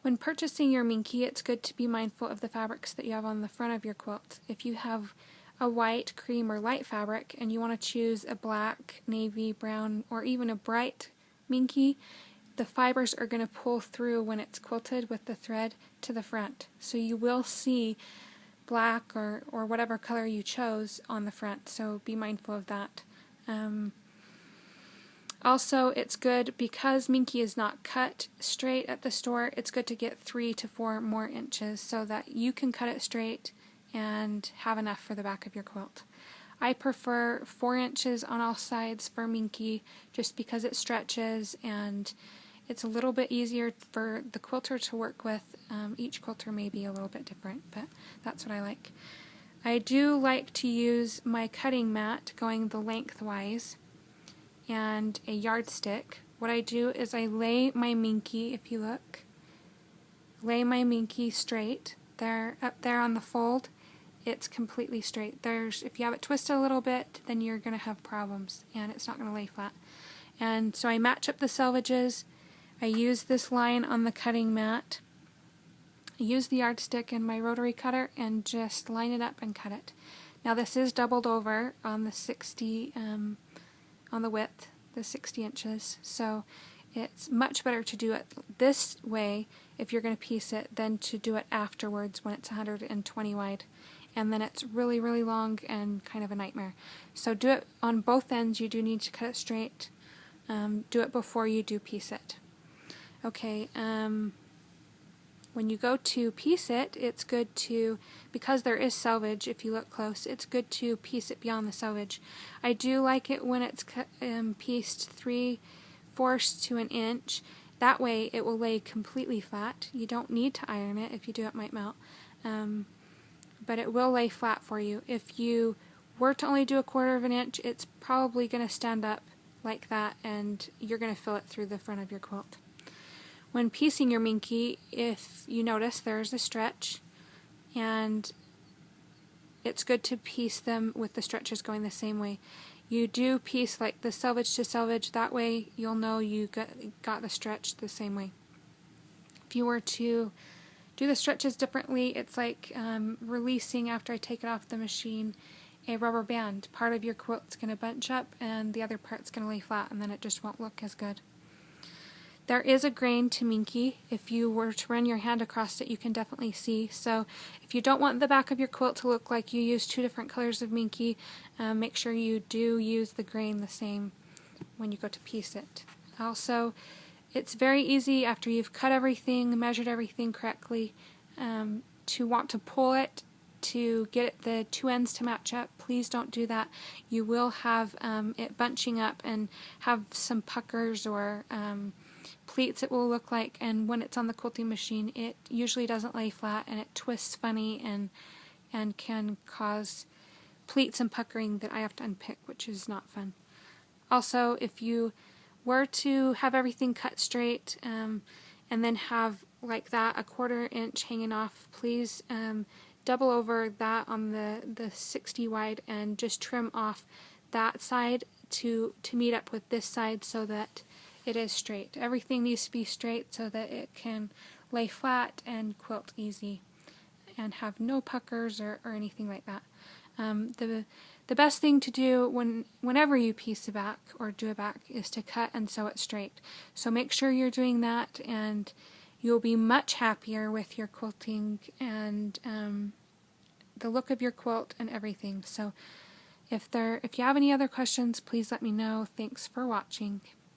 When purchasing your Minky, it's good to be mindful of the fabrics that you have on the front of your quilt. If you have a white, cream, or light fabric and you want to choose a black, navy, brown, or even a bright Minky, the fibers are going to pull through when it's quilted with the thread to the front. So you will see black or whatever color you chose on the front, so be mindful of that. Also, it's good because Minky is not cut straight at the store, it's good to get 3 to 4 more inches so that you can cut it straight and have enough for the back of your quilt. I prefer 4 inches on all sides for Minky just because it stretches and it's a little bit easier for the quilter to work with. Each quilter may be a little bit different, but that's what I like. I do like to use my cutting mat going the lengthwise and a yardstick. What I do is I lay my Minky, if you look, lay my Minky straight. There, up there on the fold, it's completely straight. If you have it twisted a little bit, then you're going to have problems and it's not going to lay flat. And so I match up the selvages. I use this line on the cutting mat. I use the yardstick and my rotary cutter and just line it up and cut it. Now this is doubled over on the 60 on the width, the 60 inches, so it's much better to do it this way if you're going to piece it than to do it afterwards when it's 120 wide, and then it's really long and kind of a nightmare. So do it on both ends. You do need to cut it straight. Do it before you do piece it. Okay, when you go to piece it, it's good to, because there is selvage, if you look close, it's good to piece it beyond the selvage. I do like it when it's pieced 3/4 to an inch. That way it will lay completely flat. You don't need to iron it. If you do, it might melt. But it will lay flat for you. If you were to only do 1/4 of an inch, it's probably going to stand up like that and you're going to fill it through the front of your quilt. When piecing your Minky, if you notice there's a stretch, and it's good to piece them with the stretches going the same way. You do piece like the selvage to selvage, that way you'll know you got the stretch the same way. If you were to do the stretches differently, it's like releasing after I take it off the machine a rubber band. Part of your quilt's going to bunch up and the other part's going to lay flat, and then it just won't look as good. There is a grain to Minky. If you were to run your hand across it, you can definitely see. So if you don't want the back of your quilt to look like you use 2 different colors of Minky, make sure you do use the grain the same when you go to piece it. Also, it's very easy after you've cut everything, measured everything correctly, to want to pull it to get the 2 ends to match up. Please don't do that. You will have it bunching up and have some puckers or pleats it will look like, and when it's on the quilting machine it usually doesn't lay flat and it twists funny and can cause pleats and puckering that I have to unpick, which is not fun. Also, if you were to have everything cut straight and then have like that 1/4 inch hanging off, please double over that on the 60 wide and just trim off that side to meet up with this side so that it is straight. Everything needs to be straight so that it can lay flat and quilt easy and have no puckers or anything like that. The best thing to do whenever you piece a back or do a back is to cut and sew it straight. So make sure you're doing that and you'll be much happier with your quilting and the look of your quilt and everything. So if you have any other questions, please let me know. Thanks for watching.